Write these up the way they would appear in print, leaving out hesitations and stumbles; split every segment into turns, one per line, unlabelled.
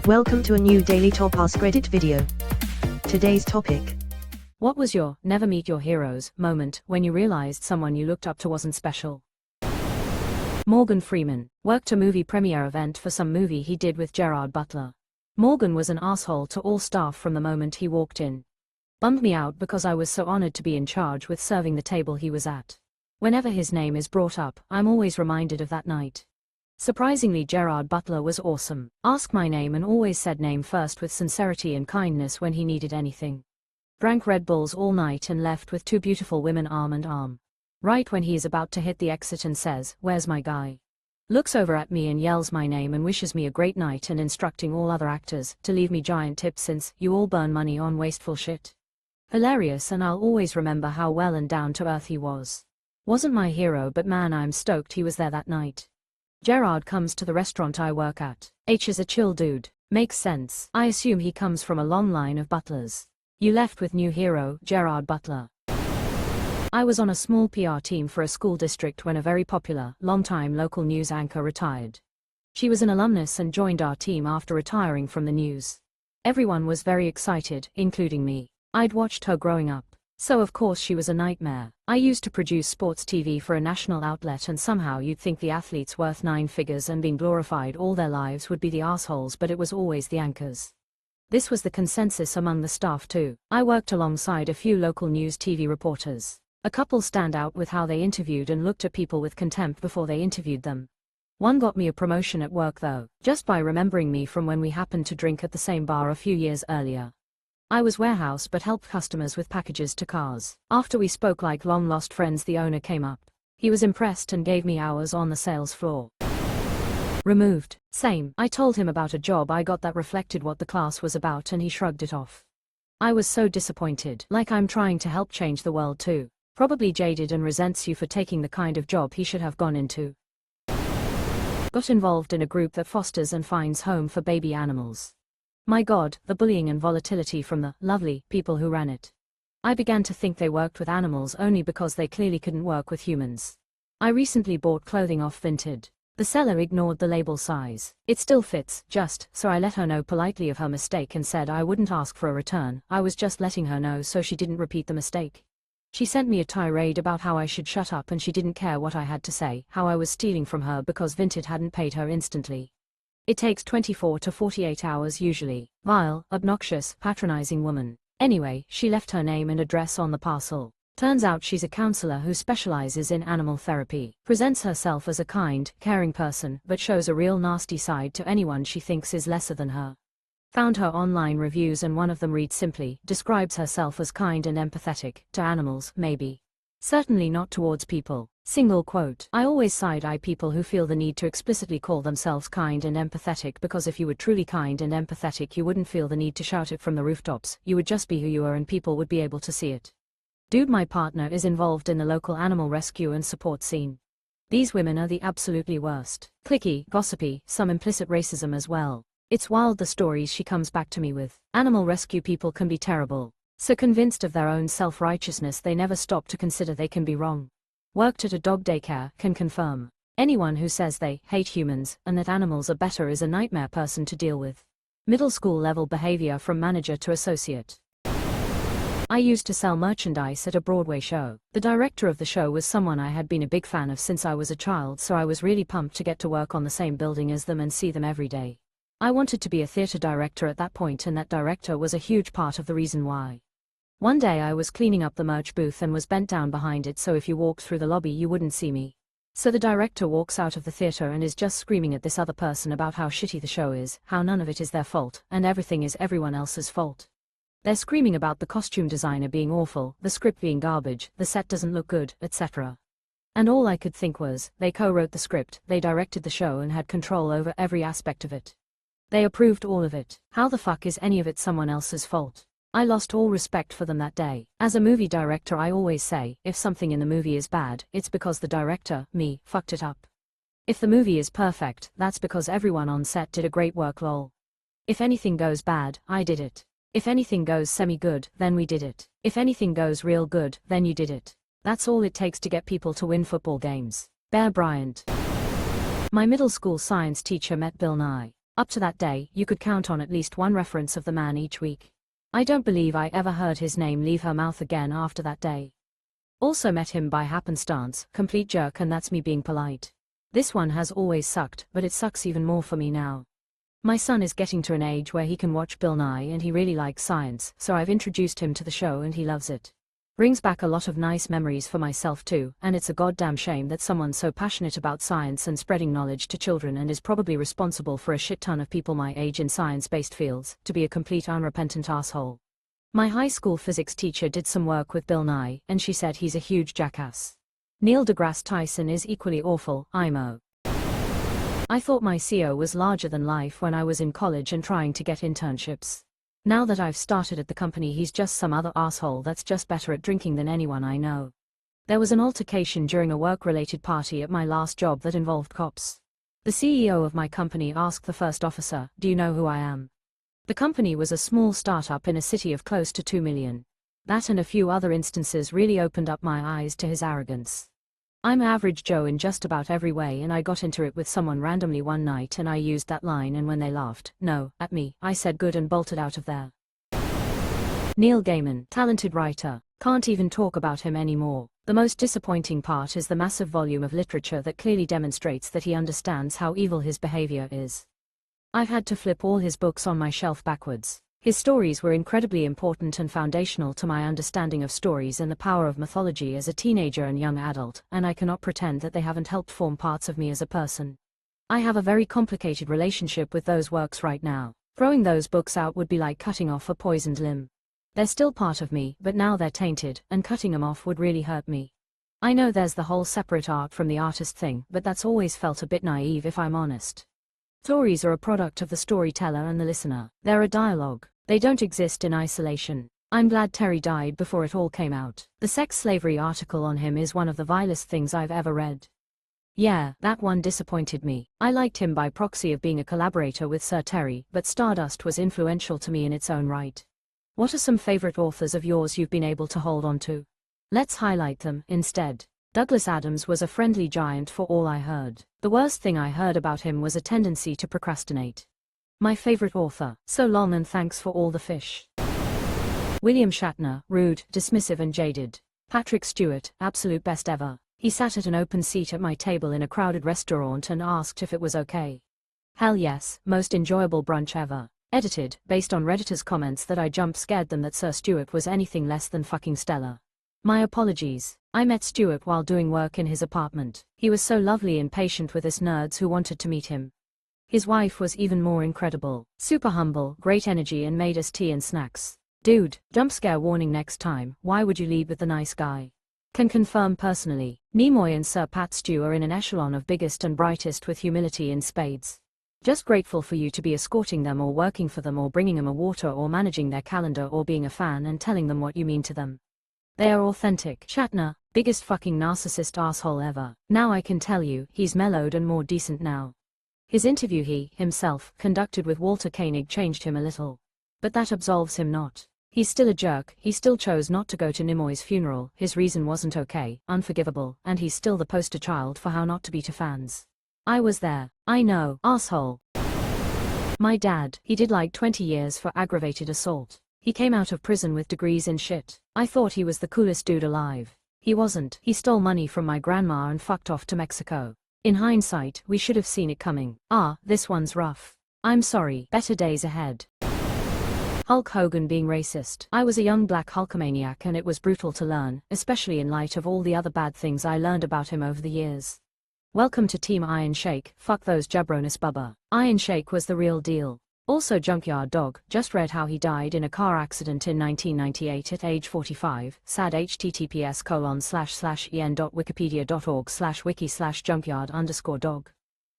Welcome to a new Daily Top Askreddit video. Today's topic.
What was your never meet your heroes moment when you realized someone you looked up to wasn't special? Morgan Freeman worked a movie premiere event for some movie he did with Gerard Butler. Morgan was an asshole to all staff from the moment he walked in. Bummed me out because I was so honored to be in charge with serving the table he was at. Whenever his name is brought up, I'm always reminded of that night. Surprisingly, Gerard Butler was awesome. Asked my name and always said name first with sincerity and kindness when he needed anything. Drank Red Bulls all night and left with two beautiful women arm in arm. Right when he is about to hit the exit and says, "Where's my guy?" Looks over at me and yells my name and wishes me a great night and instructing all other actors to leave me giant tips since you all burn money on wasteful shit. Hilarious, and I'll always remember how well and down to earth he was. Wasn't my hero, but man, I'm stoked he was there that night. Gerard comes to the restaurant I work at. H is a chill dude. Makes sense. I assume he comes from a long line of butlers. You left with new hero, Gerard Butler. I was on a small PR team for a school district when a very popular, long-time local news anchor retired. She was an alumnus and joined our team after retiring from the news. Everyone was very excited, including me. I'd watched her growing up. So of course she was a nightmare. I used to produce sports TV for a national outlet, and somehow you'd think the athletes worth 9 figures and being glorified all their lives would be the assholes, but it was always the anchors. This was the consensus among the staff too. I worked alongside a few local news TV reporters. A couple stand out with how they interviewed and looked at people with contempt before they interviewed them. One got me a promotion at work though, just by remembering me from when we happened to drink at the same bar a few years earlier. I was warehouse but helped customers with packages to cars. After we spoke like long-lost friends, the owner came up. He was impressed and gave me hours on the sales floor. Removed. Same. I told him about a job I got that reflected what the class was about and he shrugged it off. I was so disappointed, like I'm trying to help change the world too. Probably jaded and resents you for taking the kind of job he should have gone into. Got involved in a group that fosters and finds home for baby animals. My God, the bullying and volatility from the lovely people who ran it. I began to think they worked with animals only because they clearly couldn't work with humans. I recently bought clothing off Vinted. The seller ignored the label size. It still fits, so I let her know politely of her mistake and said I wouldn't ask for a return. I was just letting her know so she didn't repeat the mistake. She sent me a tirade about how I should shut up and she didn't care what I had to say, how I was stealing from her because Vinted hadn't paid her instantly. It takes 24 to 48 hours usually. Vile, obnoxious, patronizing woman. Anyway, she left her name and address on the parcel. Turns out she's a counselor who specializes in animal therapy. Presents herself as a kind, caring person, but shows a real nasty side to anyone she thinks is lesser than her. Found her online reviews and one of them reads simply, describes herself as kind and empathetic, to animals, maybe. Certainly not towards people. Single quote. I always side-eye people who feel the need to explicitly call themselves kind and empathetic, because if you were truly kind and empathetic you wouldn't feel the need to shout it from the rooftops, you would just be who you are and people would be able to see it. Dude, my partner is involved in the local animal rescue and support scene. These women are the absolutely worst. Cliquey, gossipy, some implicit racism as well. It's wild the stories she comes back to me with. Animal rescue people can be terrible. So convinced of their own self-righteousness they never stop to consider they can be wrong. Worked at a dog daycare, can confirm. Anyone who says they hate humans and that animals are better is a nightmare person to deal with. Middle school level behavior from manager to associate. I used to sell merchandise at a Broadway show. The director of the show was someone I had been a big fan of since I was a child, so I was really pumped to get to work on the same building as them and see them every day. I wanted to be a theater director at that point, and that director was a huge part of the reason why. One day I was cleaning up the merch booth and was bent down behind it, so if you walked through the lobby you wouldn't see me. So the director walks out of the theater and is just screaming at this other person about how shitty the show is, how none of it is their fault, and everything is everyone else's fault. They're screaming about the costume designer being awful, the script being garbage, the set doesn't look good, etc. And all I could think was, they co-wrote the script, they directed the show and had control over every aspect of it. They approved all of it. How the fuck is any of it someone else's fault? I lost all respect for them that day. As a movie director I always say, if something in the movie is bad, it's because the director, me, fucked it up. If the movie is perfect, that's because everyone on set did a great work lol. If anything goes bad, I did it. If anything goes semi-good, then we did it. If anything goes real good, then you did it. That's all it takes to get people to win football games. Bear Bryant. My middle school science teacher met Bill Nye. Up to that day, you could count on at least one reference of the man each week. I don't believe I ever heard his name leave her mouth again after that day. Also met him by happenstance, complete jerk, and that's me being polite. This one has always sucked, but it sucks even more for me now. My son is getting to an age where he can watch Bill Nye and he really likes science, so I've introduced him to the show and he loves it. Brings back a lot of nice memories for myself too, and it's a goddamn shame that someone so passionate about science and spreading knowledge to children and is probably responsible for a shit ton of people my age in science-based fields, to be a complete unrepentant asshole. My high school physics teacher did some work with Bill Nye, and she said he's a huge jackass. Neil deGrasse Tyson is equally awful, IMO. I thought my CO was larger than life when I was in college and trying to get internships. Now that I've started at the company, he's just some other asshole that's just better at drinking than anyone I know. There was an altercation during a work-related party at my last job that involved cops. The CEO of my company asked the first officer, "Do you know who I am?" The company was a small startup in a city of close to 2 million. That and a few other instances really opened up my eyes to his arrogance. I'm average Joe in just about every way, and I got into it with someone randomly one night and I used that line, and when they laughed, no, at me, I said good and bolted out of there. Neil Gaiman, talented writer, can't even talk about him anymore. The most disappointing part is the massive volume of literature that clearly demonstrates that he understands how evil his behavior is. I've had to flip all his books on my shelf backwards. His stories were incredibly important and foundational to my understanding of stories and the power of mythology as a teenager and young adult, and I cannot pretend that they haven't helped form parts of me as a person. I have a very complicated relationship with those works right now. Throwing those books out would be like cutting off a poisoned limb. They're still part of me, but now they're tainted, and cutting them off would really hurt me. I know there's the whole separate art from the artist thing, but that's always felt a bit naive if I'm honest. Stories are a product of the storyteller and the listener. They're a dialogue. They don't exist in isolation. I'm glad Terry died before it all came out. The sex slavery article on him is one of the vilest things I've ever read. Yeah, that one disappointed me. I liked him by proxy of being a collaborator with Sir Terry, but Stardust was influential to me in its own right. What are some favorite authors of yours you've been able to hold on to? Let's highlight them, instead. Douglas Adams was a friendly giant for all I heard. The worst thing I heard about him was a tendency to procrastinate. My favorite author, so long and thanks for all the fish. William Shatner, rude, dismissive and jaded. Patrick Stewart, absolute best ever. He sat at an open seat at my table in a crowded restaurant and asked if it was okay. Hell yes, most enjoyable brunch ever. Edited, based on Redditors' comments that I jump-scared them that Sir Stewart was anything less than fucking stellar. My apologies. I met Stewart while doing work in his apartment. He was so lovely and patient with us nerds who wanted to meet him. His wife was even more incredible. Super humble, great energy and made us tea and snacks. Dude, jump scare warning next time, why would you lead with the nice guy? Can confirm personally. Nimoy and Sir Pat Stew are in an echelon of biggest and brightest with humility in spades. Just grateful for you to be escorting them or working for them or bringing them a water or managing their calendar or being a fan and telling them what you mean to them. They are authentic. Shatner, biggest fucking narcissist asshole ever. Now I can tell you, he's mellowed and more decent now. His interview he, himself, conducted with Walter Koenig changed him a little. But that absolves him not. He's still a jerk, he still chose not to go to Nimoy's funeral, his reason wasn't okay, unforgivable, and he's still the poster child for how not to be to fans. I was there. I know, asshole. My dad, he did like 20 years for aggravated assault. He came out of prison with degrees in shit. I thought he was the coolest dude alive. He wasn't. He stole money from my grandma and fucked off to Mexico. In hindsight, we should have seen it coming. This one's rough. I'm sorry, better days ahead. Hulk Hogan being racist. I was a young black Hulkamaniac and it was brutal to learn, especially in light of all the other bad things I learned about him over the years. Welcome to Team Iron Shake, fuck those jabronis bubba. Iron Shake was the real deal. Also Junkyard Dog, just read how he died in a car accident in 1998 at age 45, sad https://en.wikipedia.org/wiki/junkyard_dog.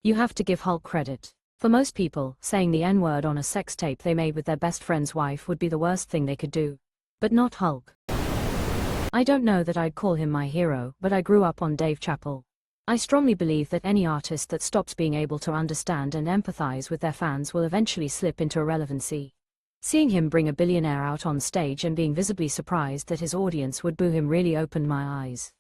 You have to give Hulk credit. For most people, saying the N-word on a sex tape they made with their best friend's wife would be the worst thing they could do. But not Hulk. I don't know that I'd call him my hero, but I grew up on Dave Chappelle. I strongly believe that any artist that stops being able to understand and empathize with their fans will eventually slip into irrelevancy. Seeing him bring a billionaire out on stage and being visibly surprised that his audience would boo him really opened my eyes.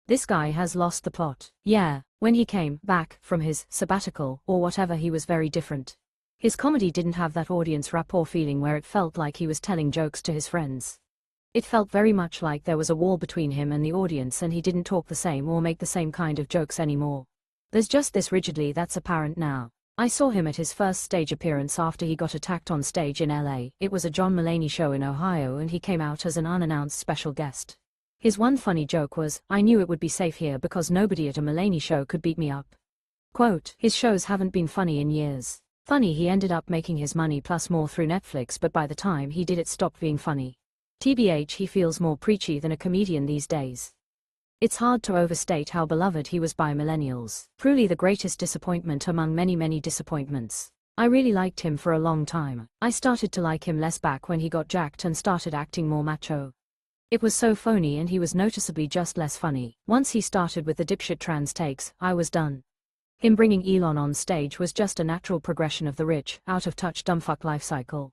This guy has lost the plot. Yeah, when he came back from his sabbatical or whatever he was very different. His comedy didn't have that audience rapport feeling where it felt like he was telling jokes to his friends. It felt very much like there was a wall between him and the audience and he didn't talk the same or make the same kind of jokes anymore. There's just this rigidity that's apparent now. I saw him at his first stage appearance after he got attacked on stage in LA. It was a John Mulaney show in Ohio and he came out as an unannounced special guest. His one funny joke was, "I knew it would be safe here because nobody at a Mulaney show could beat me up." Quote, his shows haven't been funny in years. Funny, he ended up making his money plus more through Netflix, but by the time he did it stopped being funny. TBH, he feels more preachy than a comedian these days. It's hard to overstate how beloved he was by millennials. Truly the greatest disappointment among many disappointments. I really liked him for a long time. I started to like him less back when he got jacked and started acting more macho. It was so phony and he was noticeably just less funny. Once he started with the dipshit trans takes, I was done. Him bringing Elon on stage was just a natural progression of the rich, out-of-touch dumbfuck life cycle.